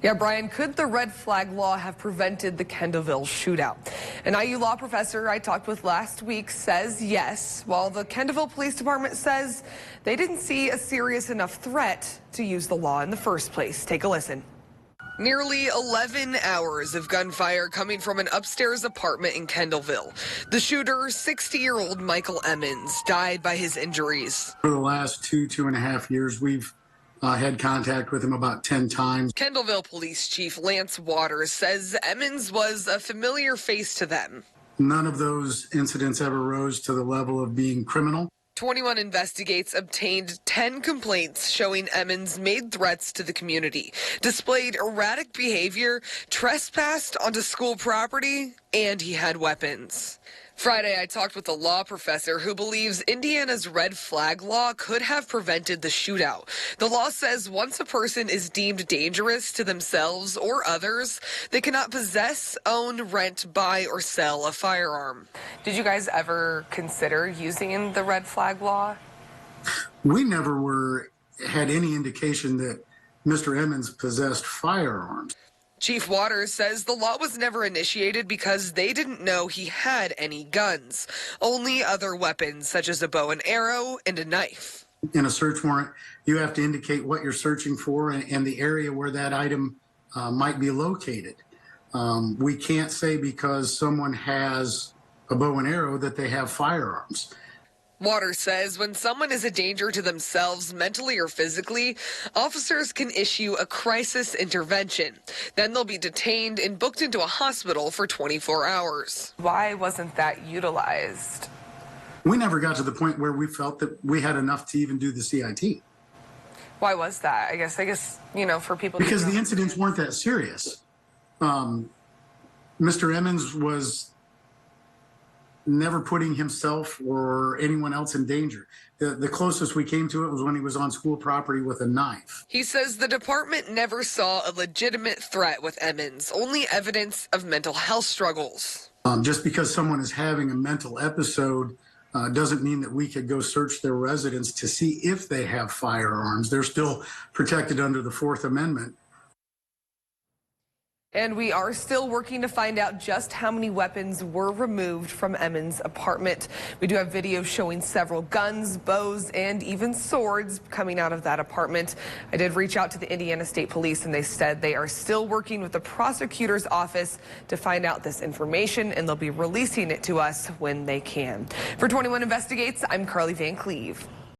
Yeah, Brian, could the red flag law have prevented the Kendallville shootout? An IU law professor I talked with last week says yes, while the Kendallville Police Department says they didn't see a serious enough threat to use the law in the first place. Take a listen. Nearly 11 hours of gunfire coming from an upstairs apartment in Kendallville. The shooter, 60-year-old Michael Emmons, died by his injuries. For the last 2.5 years, we've had contact with him about 10 times. Kendallville Police Chief Lance Waters says Emmons was a familiar face to them. None of those incidents ever rose to the level of being criminal. 21 Investigates obtained 10 complaints showing Emmons made threats to the community, displayed erratic behavior, trespassed onto school property, and he had weapons. Friday, I talked with a law professor who believes Indiana's red flag law could have prevented the shootout. The law says once a person is deemed dangerous to themselves or others, they cannot possess, own, rent, buy, or sell a firearm. Did you guys ever consider using the red flag law? We never had any indication that Mr. Emmons possessed firearms. Chief Waters says the law was never initiated because they didn't know he had any guns, only other weapons such as a bow and arrow and a knife. In a search warrant, you have to indicate what you're searching for and the area where that item might be located. We can't say because someone has a bow and arrow that they have firearms. Waters says when someone is a danger to themselves mentally or physically, officers can issue a crisis intervention. Then they'll be detained and booked into a hospital for 24 hours. Why wasn't that utilized? We never got to the point where we felt that we had enough to even do the CIT. Why was that? I guess, for people because the incidents weren't that serious. Mr. Emmons was never putting himself or anyone else in danger. The closest we came to it was when he was on school property with a knife. He says the department never saw a legitimate threat with Emmons, only evidence of mental health struggles. Just because someone is having a mental episode doesn't mean that we could go search their residence to see if they have firearms. They're still protected under the Fourth Amendment. And we are still working to find out just how many weapons were removed from Emmons' apartment. We do have video showing several guns, bows, and even swords coming out of that apartment. I did reach out to the Indiana State Police, and they said they are still working with the prosecutor's office to find out this information, and they'll be releasing it to us when they can. For 21 Investigates, I'm Carly Van Cleve.